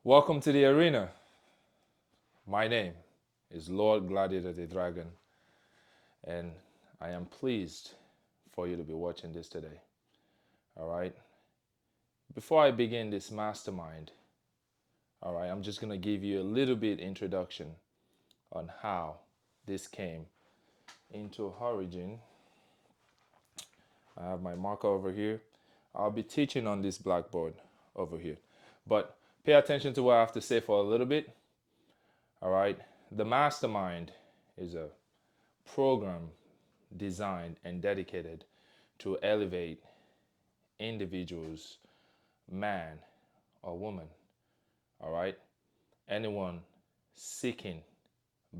Welcome to the arena. My name is Lord Gladiator the Dragon, and I am pleased for you to be watching this today. All right. Before I begin this mastermind, all right, I'm just going to give you a little bit introduction on how this came into origin. I have my marker over here. I'll be teaching on this blackboard over here. But pay attention to what I have to say for a little bit. All right. The mastermind is a program designed and dedicated to elevate individuals, man or woman, all right? Anyone seeking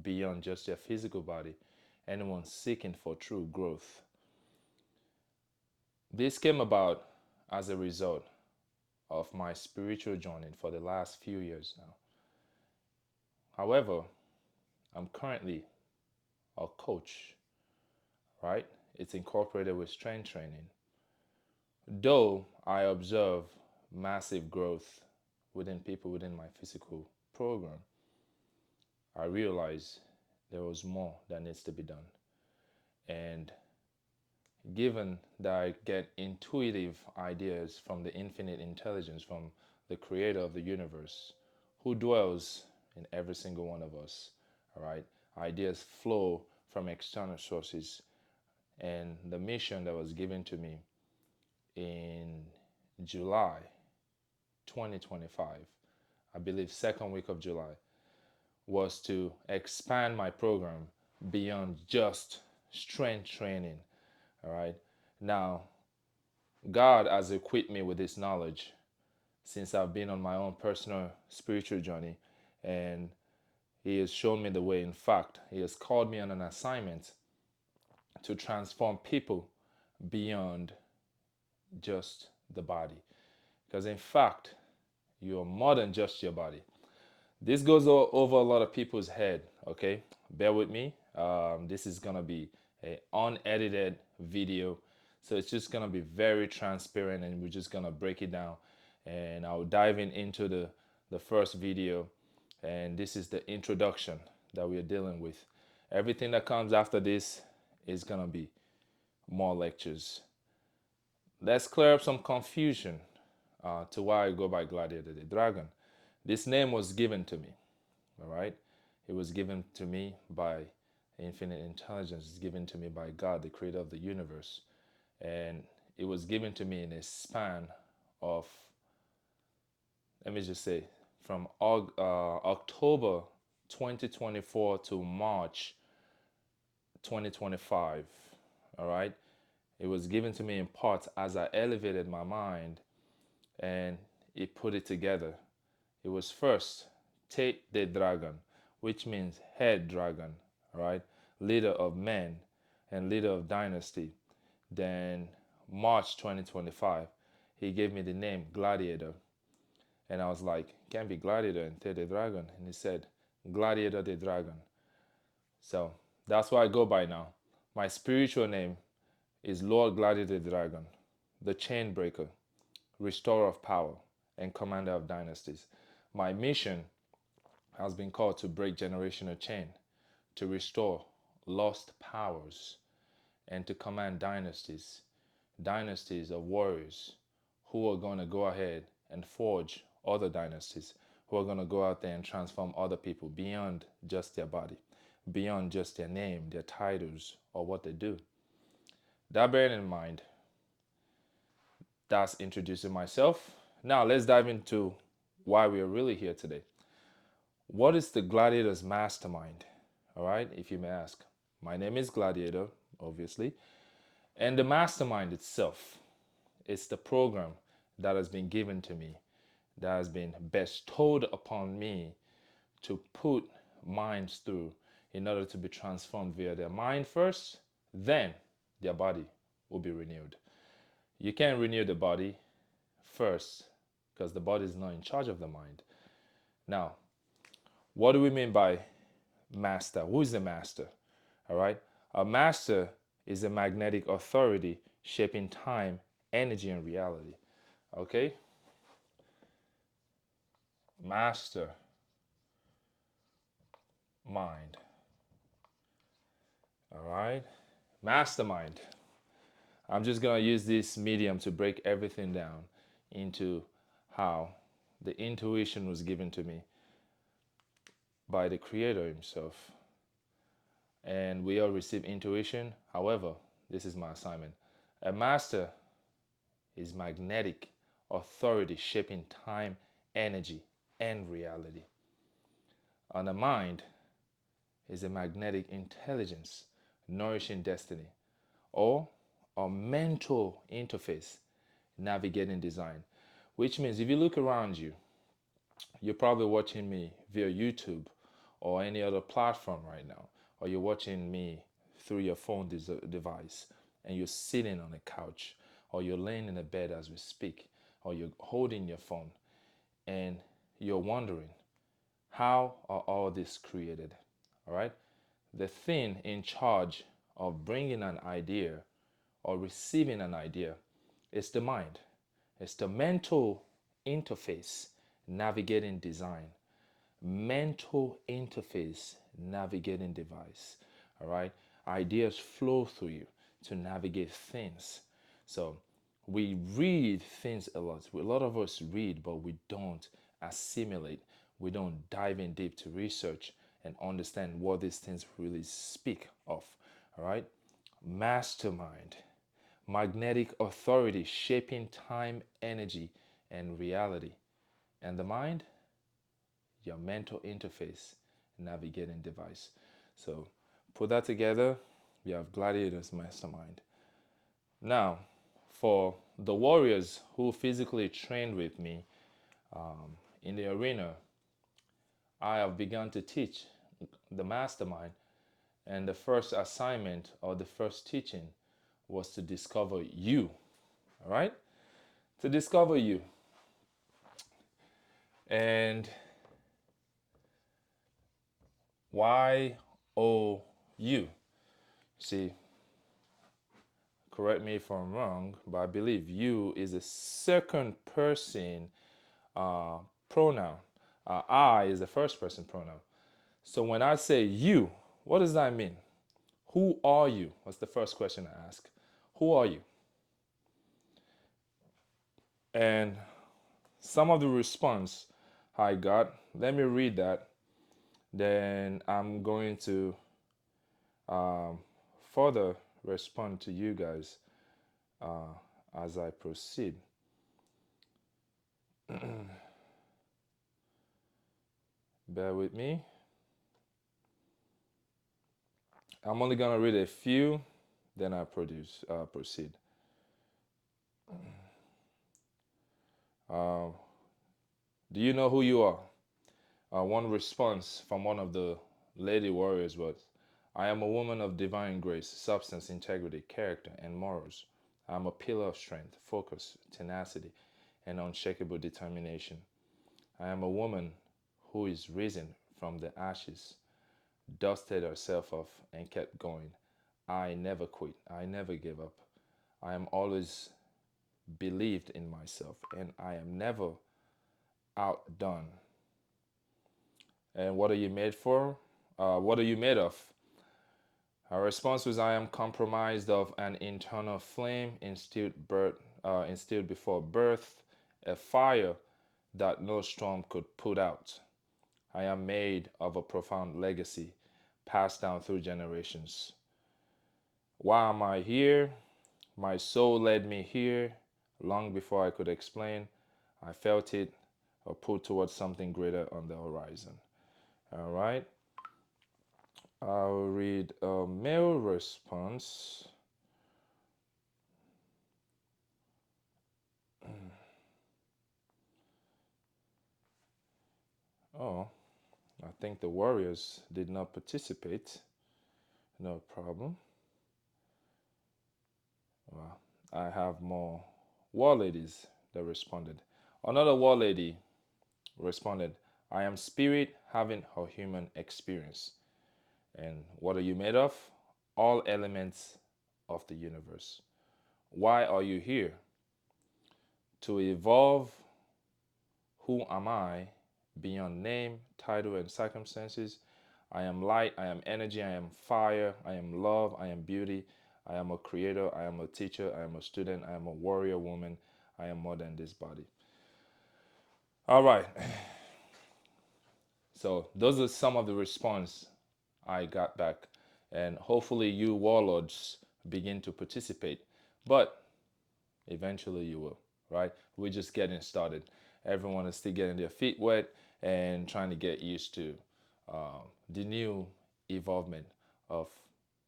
beyond just their physical body, anyone seeking for true growth. This came about as a result of my spiritual journey for the last few years now. However, I'm currently a coach, right? It's incorporated with strength training. Though I observe massive growth within people within my physical program, I realized there was more that needs to be done. And given that I get intuitive ideas from the infinite intelligence, from the creator of the universe, who dwells in every single one of us, all right? Ideas flow from external sources. And the mission that was given to me in July 2025, I believe second week of July, was to expand my program beyond just strength training. All right. Now, God has equipped me with this knowledge since I've been on my own personal spiritual journey, and He has shown me the way. In fact, He has called me on an assignment to transform people beyond just the body. Because, in fact, you are more than just your body. This goes over a lot of people's head, okay? Bear with me. This is gonna be a unedited video, so it's just gonna be very transparent, and we're just gonna break it down. And I'll dive into the first video, and this is the introduction that we're dealing with. Everything that comes after this is gonna be more lectures. Let's clear up some confusion to why I go by Gladiator the Dragon. This name was given to me. All right. It was given to me by infinite intelligence. It's given to me by God, the creator of the universe. And it was given to me in a span of, let me just say, from October 2024 to March 2025. All right. It was given to me in part as I elevated my mind and it put it together. It was first Tate the Dragon, which means head dragon, right? Leader of men and leader of dynasty. Then March 2025, he gave me the name Gladiator. And I was like, can't be Gladiator and Tate the Dragon. And he said, Gladiator the Dragon. So that's what I go by now. My spiritual name is Lord Gladiator the Dragon, the chain breaker, restorer of power, and commander of dynasties. My mission has been called to break generational chain, to restore lost powers, and to command dynasties, dynasties of warriors who are going to go ahead and forge other dynasties, who are going to go out there and transform other people beyond just their body, beyond just their name, their titles, or what they do. That bearing in mind, that's introducing myself. Now let's dive into why we are really here today. What is the Gladiator's mastermind? All right, if you may ask. My name is Gladiator, obviously. And the mastermind itself is the program that has been given to me, that has been bestowed upon me to put minds through in order to be transformed via their mind first, then their body will be renewed. You can't renew the body first because the body is not in charge of the mind. Now, what do we mean by master? Who is the master? All right. A master is a magnetic authority shaping time, energy, and reality. Okay. Master mind. All right. Mastermind. I'm just going to use this medium to break everything down into how the intuition was given to me by the Creator Himself. And we all receive intuition. However, this is my assignment. A master is magnetic authority shaping time, energy, and reality. And a mind is a magnetic intelligence nourishing destiny, or a mental interface navigating design. Which means if you look around you, you're probably watching me via YouTube or any other platform right now, or you're watching me through your phone device, and you're sitting on a couch, or you're laying in a bed as we speak, or you're holding your phone, and you're wondering, how are all this created? All right? The thing in charge of bringing an idea or receiving an idea is the mind. It's the mental interface navigating design, mental interface navigating device. All right, ideas flow through you to navigate things. So we read things a lot. A lot of us read, but we don't assimilate. We don't dive in deep to research and understand what these things really speak of. All right, mastermind, magnetic authority shaping time, energy, and reality. And the mind, your mental interface navigating device. So put that together, you have Gladiator's mastermind. Now, for the warriors who physically trained with me in the arena, I have begun to teach the mastermind. And the first assignment or the first teaching was to discover you. All right? To discover you. And why oh you? See, correct me if I'm wrong, but I believe you is a second person uh, pronoun. I is the first person pronoun. So when I say you, what does that mean? Who are you? That's the first question I ask. Who are you? And some of the response I got, let me read that. Then I'm going to um, further respond to you guys as I proceed. Bear with me. I'm only gonna read a few, then I proceed. Uh, do you know who you are? One response from one of the lady warriors was, I am a woman of divine grace, substance, integrity, character, and morals. I am a pillar of strength, focus, tenacity, and unshakable determination. I am a woman who is risen from the ashes, dusted herself off, and kept going. I never quit. I never give up. I am always believed in myself, and I am never outdone. And what are you made for? What are you made of? Our response was, I am compromised of an internal flame instilled before birth, a fire that no storm could put out. I am made of a profound legacy passed down through generations. Why am I here? My soul led me here long before I could explain. I felt it or pulled towards something greater on the horizon. All right. I'll read a mail response. Oh, I think the Warriors did not participate. No problem. Well, I have more war ladies that responded. Another war lady responded, I am spirit having a human experience. And what are you made of? All elements of the universe. Why are you here? To evolve. Who am I? beyond name, title, and circumstances. I am light, I am energy, I am fire, I am love, I am beauty, I am a creator, I am a teacher, I am a student, I am a warrior woman, I am more than this body. All right, so those are some of the response I got back, and hopefully you warlords begin to participate. But eventually you will, right? We're just getting started. Everyone is still getting their feet wet and trying to get used to the new evolvement of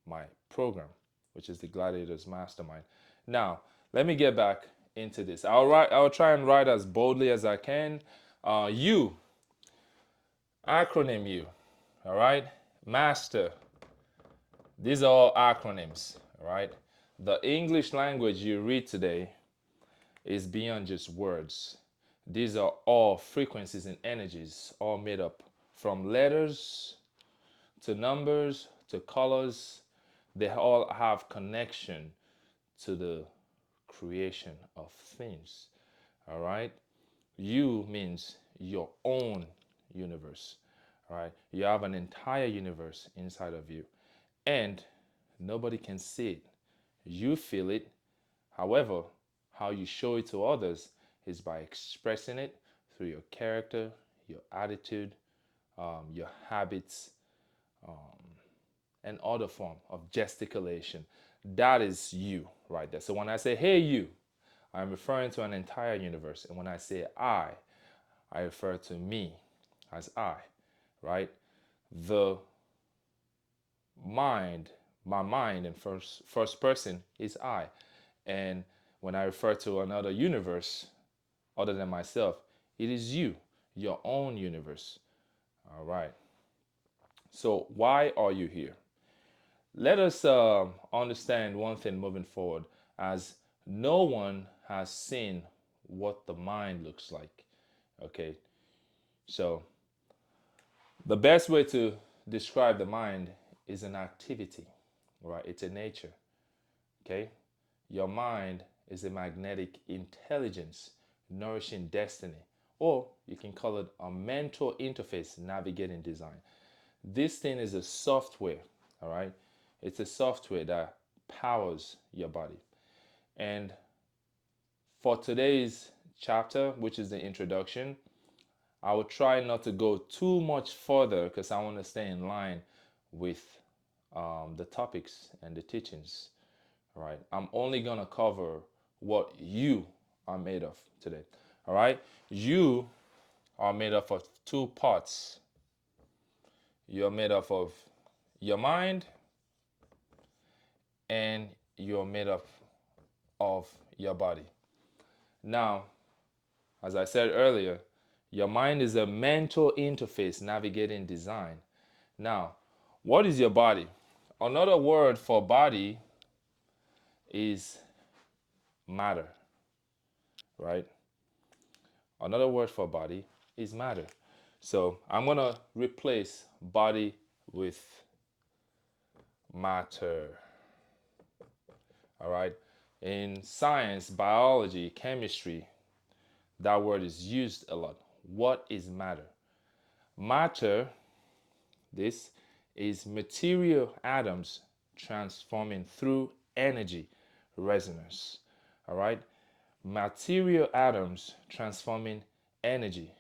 my program, which is the Gladiators Mastermind. Now, let me get back into this. I'll try and write as boldly as I can. U, acronym U, all right? Master, these are all acronyms, all right? The English language you read today is beyond just words. These are all frequencies and energies, all made up from letters to numbers to colors. They all have connection to the creation of things. All right? You means your own universe. All right? You have an entire universe inside of you, and nobody can see it. You feel it. However, how you show it to others is by expressing it through your character, your attitude, your habits, and other form of gesticulation. That is you right there. So when I say, hey, you, I'm referring to an entire universe. And when I say I refer to me as I, right? The mind, my mind in first person is I. And when I refer to another universe other than myself, it is you, your own universe. All right. So why are you here? Let us understand one thing moving forward, as no one has seen what the mind looks like. Okay. So the best way to describe the mind is an activity, right? It's a nature. Okay. Your mind is a magnetic intelligence nourishing destiny, or you can call it a mental interface navigating design. This thing is a software, all right? It's a software that powers your body. And for today's chapter, which is the introduction, I will try not to go too much further because I want to stay in line with the topics and the teachings. All right. I'm only going to cover what you are made of today. All right. You are made up of two parts. You're made up of your mind, and you're made up of your body. Now, as I said earlier, your mind is a mental interface navigating design. Now, what is your body? Another word for body is matter, right? Another word for body is matter. So I'm going to replace body with matter. All right. In science, biology, chemistry, that word is used a lot. What is matter? Matter, this is material atoms transforming through energy resonance. All right. Material atoms energy,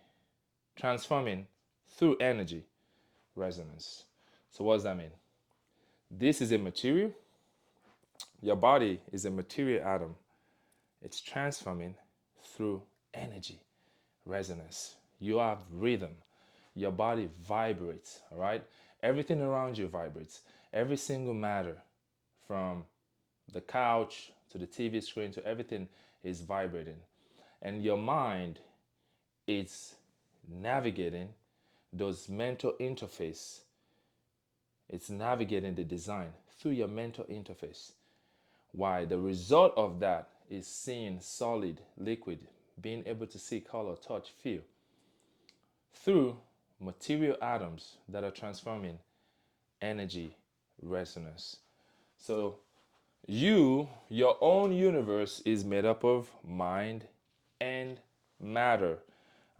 transforming through energy resonance. So what does that mean? This is a material. Your body is a material atom. It's transforming through energy resonance. You have rhythm. Your body vibrates, all right? Everything around you vibrates. Every single matter, from the couch to the TV screen to everything, is vibrating. And your mind is navigating those mental interface. It's navigating the design through your mental interface. Why? The result of that is seeing solid, liquid, being able to see color, touch, feel through material atoms that are transforming energy resonance. So your own universe is made up of mind and matter.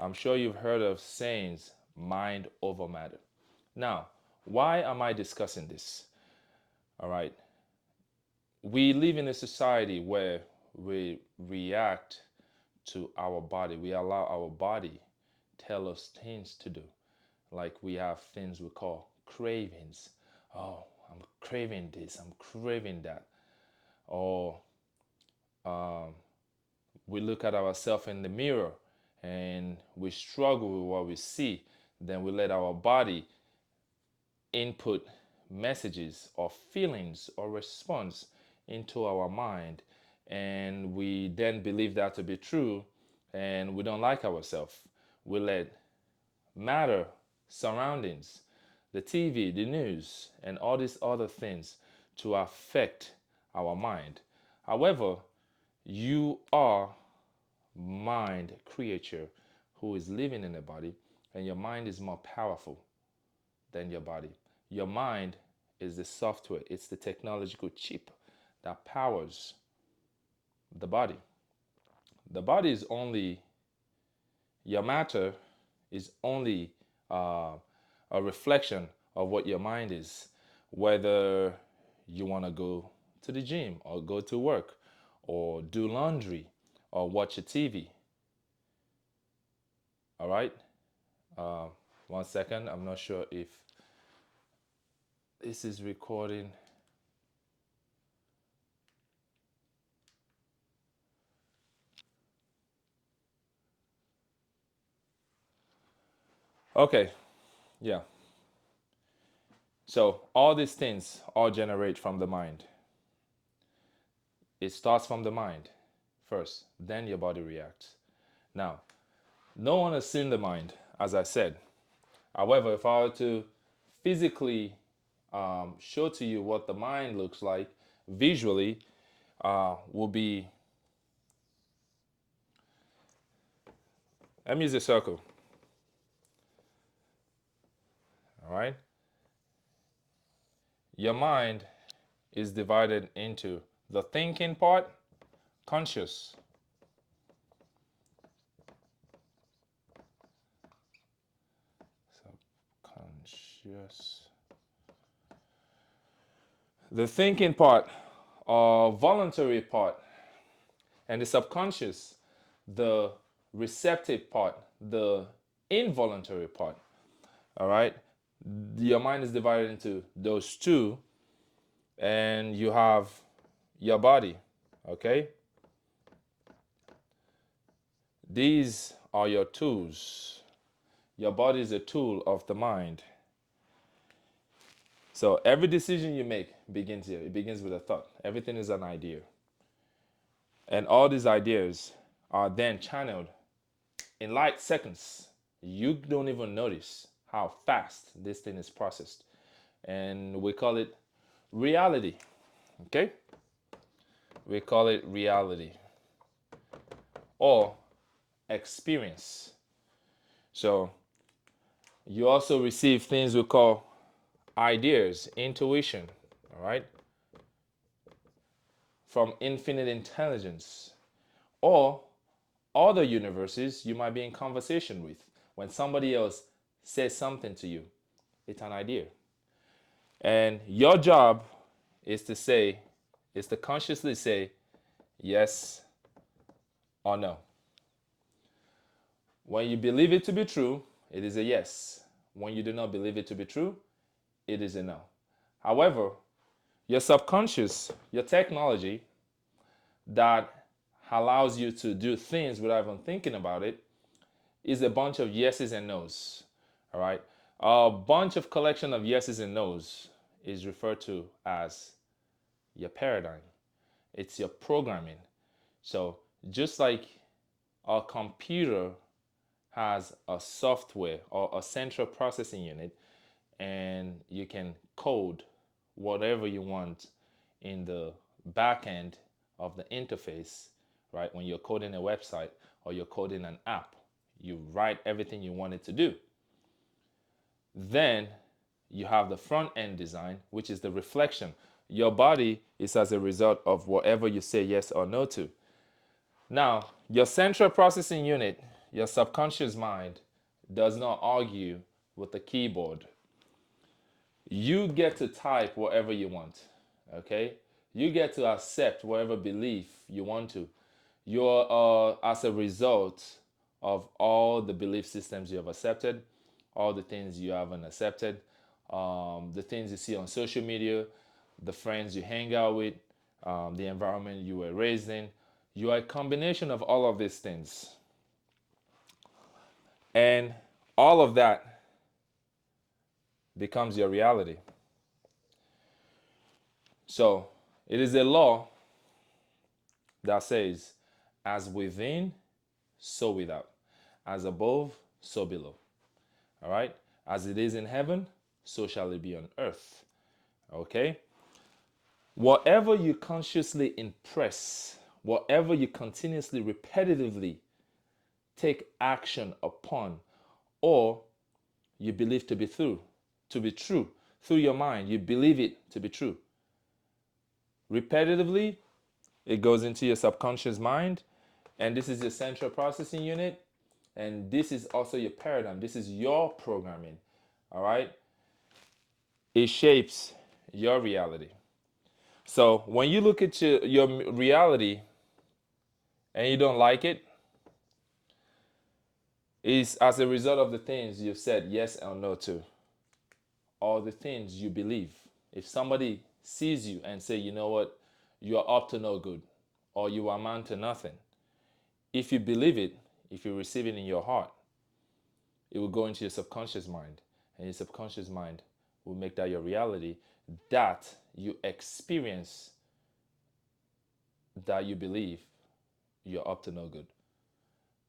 I'm sure you've heard of sayings, mind over matter. Now, why am I discussing this? All right. We live in a society where we react to our body. We allow our body tell us things to do. Like we have things we call cravings. Oh, I'm craving this, I'm craving that. Or we look at ourselves in the mirror and we struggle with what we see. Then we let our body input messages or feelings or response into our mind, and we then believe that to be true, and we don't like ourselves. We let matter, surroundings, the TV, the news, and all these other things to affect our mind. However, you are mind creature who is living in a body, and your mind is more powerful than your body. Your mind is the software, it's the technological chip that powers the body. The body is only, your matter is only uh, a reflection of what your mind is. Whether you want to go to the gym or go to work or do laundry or watch a TV. All right? Uh, 1 second. I'm not sure if this is recording. Okay. Yeah. So all these things all generate from the mind. It starts from the mind first, then your body reacts. Now, no one has seen the mind, as I said. However, if I were to physically show to you what the mind looks like visually, will be, let me use a circle. All right. Your mind is divided into the thinking part, conscious, subconscious. The thinking part, or voluntary part, and the subconscious, the receptive part, the involuntary part. All right. Your mind is divided into those two, and you have your body. Okay. These are your tools. Your body is a tool of the mind. So every decision you make begins here. It begins with a thought. Everything is an idea. And all these ideas are then channeled in light seconds. You don't even notice how fast this thing is processed. And we call it reality. Okay? We call it reality or experience. So you also receive things we call ideas, intuition, all right, from infinite intelligence or other universes you might be in conversation with. When somebody else says something to you, it's an idea. And your job is to say, is to consciously say yes or no. When you believe it to be true, it is a yes. When you do not believe it to be true, it is a no. However, your subconscious, your technology that allows you to do things without even thinking about it, is a bunch of yeses and nos. All right. A bunch of collection of yeses and nos is referred to as your paradigm. It's your programming. So just like a computer has a software or a central processing unit, and you can code whatever you want in the back end of the interface, right? When you're coding a website or you're coding an app, you write everything you want it to do. Then you have the front end design, which is the reflection. Your body is as a result of whatever you say yes or no to. Now, your central processing unit, your subconscious mind does not argue with the keyboard. You get to type whatever you want, okay? You get to accept whatever belief you want to. You're, as a result of all the belief systems you have accepted, all the things you haven't accepted, the things you see on social media, the friends you hang out with, the environment you were raised in. You are a combination of all of these things. And all of that becomes your reality. So it is a law that says, as within, so without. As above, so below. All right? As it is in heaven, so shall it be on earth. Okay? Whatever you consciously impress, whatever you continuously, repetitively take action upon, or you believe to be true, through your mind, you believe it to be true. Repetitively, it goes into your subconscious mind, and this is your central processing unit, and this is also your paradigm. This is your programming. All right? It shapes your reality. So when you look at your reality and you don't like it, it's as a result of the things you've said yes or no to, or the things you believe. If somebody sees you and say, you know what, you're up to no good, or you amount to nothing, if you believe it, if you receive it in your heart, it will go into your subconscious mind, and your subconscious mind will make that your reality, that you experience, that you believe you're up to no good.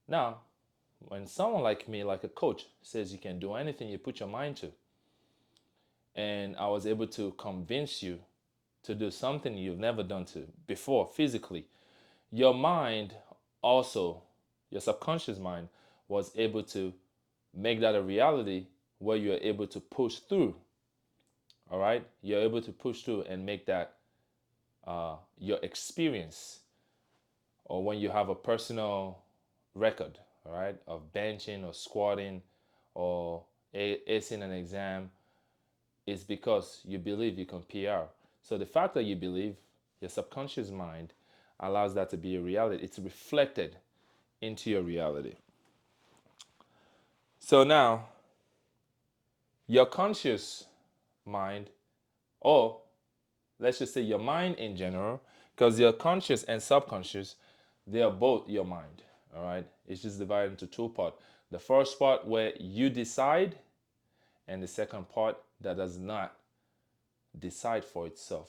Now, when someone like me, like a coach, says you can do anything you put your mind to, and I was able to convince you to do something you've never done to before physically, your mind also, your subconscious mind, was able to make that a reality where you're able to push through. All right, you're able to push through and make that your experience, or when you have a personal record, all right, of benching or squatting or acing an exam, is because you believe you can PR. So the fact that you believe, your subconscious mind allows that to be a reality. It's reflected into your reality. So now, your conscious mind, or let's just say your mind in general, because your conscious and subconscious, they are both your mind. All right, it's just divided into two parts. The first part where you decide, and the second part that does not decide for itself.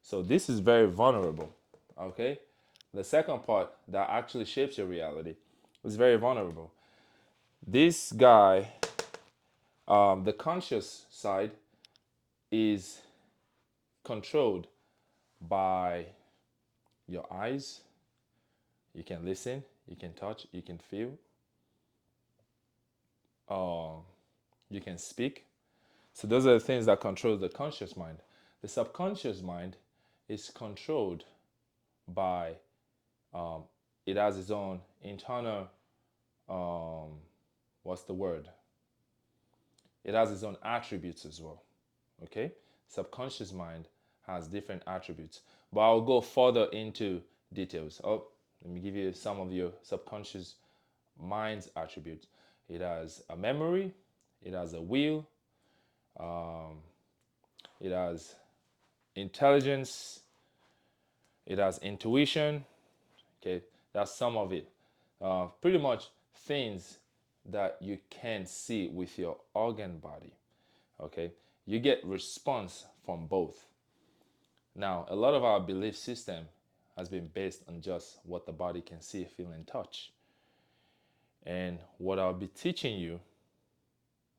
So this is very vulnerable. Okay, the second part that actually shapes your reality is very vulnerable. This guy, the conscious side, is controlled by your eyes. You can listen, you can touch, you can feel, uh, you can speak. So those are the things that control the conscious mind. The subconscious mind is controlled by, um, it has its own internal, um, what's the word? It has its own attributes as well. Okay? Subconscious mind has different attributes. But I'll go further into details. Oh, let me give you some of your subconscious mind's attributes. It has a memory, it has a will, um, it has intelligence, it has intuition. Okay, that's some of it. Pretty much things that you can see with your organ body. Okay, you get response from both. Now, a lot of our belief system has been based on just what the body can see, feel, and touch. And what I'll be teaching you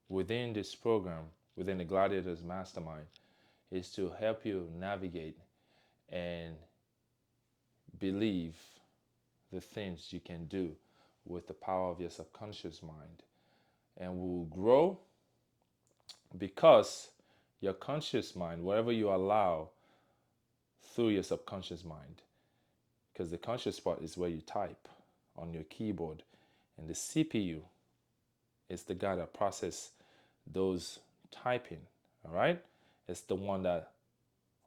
within this program, within the Gladiators Mastermind, is to help you navigate and believe the things you can do with the power of your subconscious mind. And will grow because your conscious mind, whatever you allow through your subconscious mind, because the conscious part is where you type on your keyboard, And the CPU is the guy that process those typing. All right. It's the one that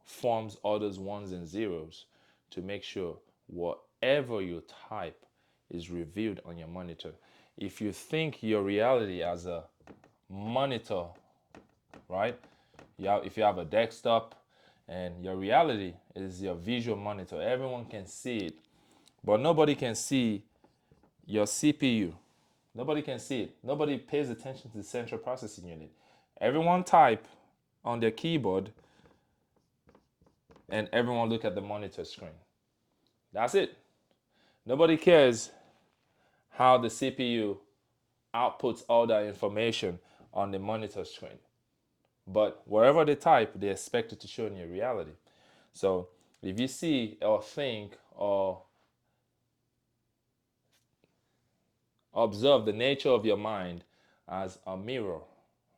forms all those ones and zeros to make sure whatever you type is revealed on your monitor. If you think your reality as a monitor, right? If you have a desktop and your reality is your visual monitor, everyone can see it, but nobody can see your CPU. Nobody can see it. Nobody pays attention to the central processing unit. Everyone type on their keyboard and everyone look at the monitor screen. That's it. Nobody cares how the CPU outputs all that information on the monitor screen. But wherever they type, they expect it to show in your reality. So if you see or think or observe the nature of your mind as a mirror,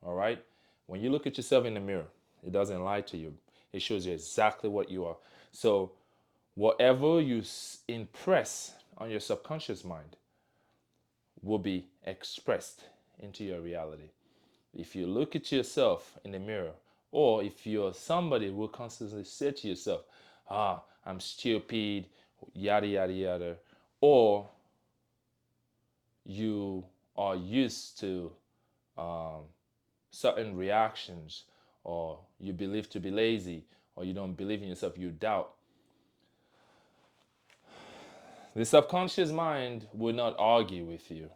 all right? When you look at yourself in the mirror, it doesn't lie to you. It shows you exactly what you are. So whatever you impress on your subconscious mind will be expressed into your reality. If you look at yourself in the mirror, or if you're somebody who will constantly say to yourself, I'm stupid, yada, yada, yada, or you are used to um, certain reactions, or you believe to be lazy, or you don't believe in yourself, you doubt, the subconscious mind will not argue with you,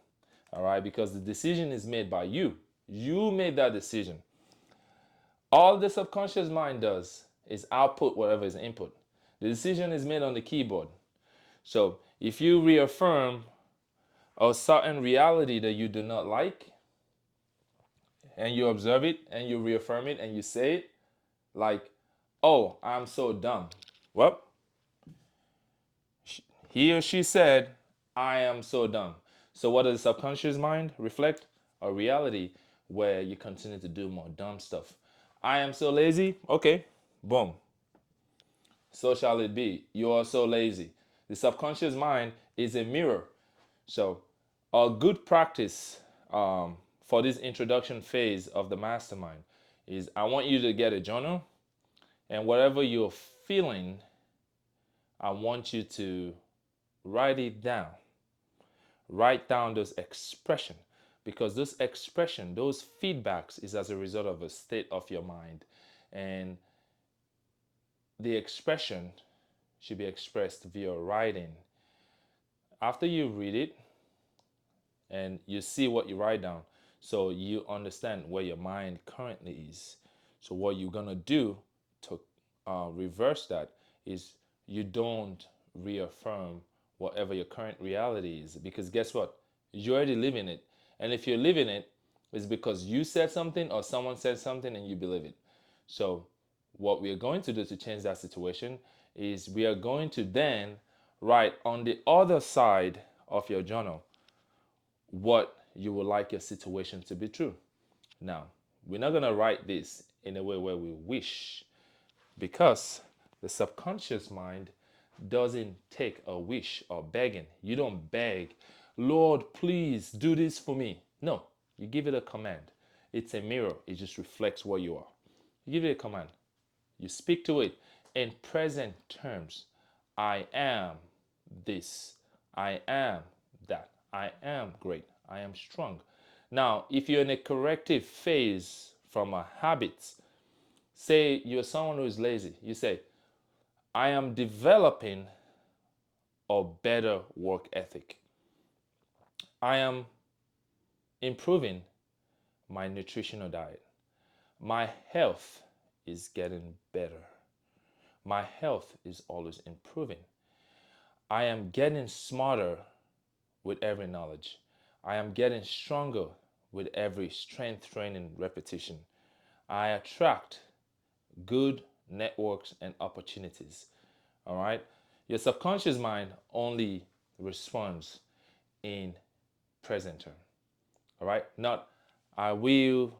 all right? Because the decision is made by you. You made that decision. All the subconscious mind does is output whatever is input. The decision is made on the keyboard. So if you reaffirm a certain reality that you do not like, and you observe it, and you reaffirm it, and you say it, like, oh, I'm so dumb. Well, he or she said, I am so dumb. So what does the subconscious mind reflect? A reality where you continue to do more dumb stuff. I am so lazy. Okay, boom. So shall it be. You are so lazy. The subconscious mind is a mirror. So a good practice for this introduction phase of the mastermind is I want you to get a journal, and whatever you're feeling, I want you to write it down. Write down those expression, because those expression, those feedbacks is as a result of a state of your mind, and the expression should be expressed via writing. After you read it and you see what you write down, so you understand where your mind currently is. So what you're gonna do to reverse that is you don't reaffirm whatever your current reality is, because guess what? You're already living it, and if you're living it, it's because you said something or someone said something and you believe it. So what we are going to do to change that situation is we are going to then write on the other side of your journal what you would like your situation to be true. Now, we're not going to write this in a way where we wish, because the subconscious mind doesn't take a wish or begging. You don't beg, Lord, please do this for me. No, you give it a command. It's a mirror, it just reflects what you are. You give it a command, you speak to it in present terms. I am this. I am that. I am great. I am strong. Now, if you're in a corrective phase from a habit, say you're someone who is lazy, you say, I am developing a better work ethic. I am improving my nutritional diet. My health is getting better. My health is always improving. I am getting smarter with every knowledge. I am getting stronger with every strength training repetition. I attract good networks and opportunities. All right. Your subconscious mind only responds in present term. All right. Not I will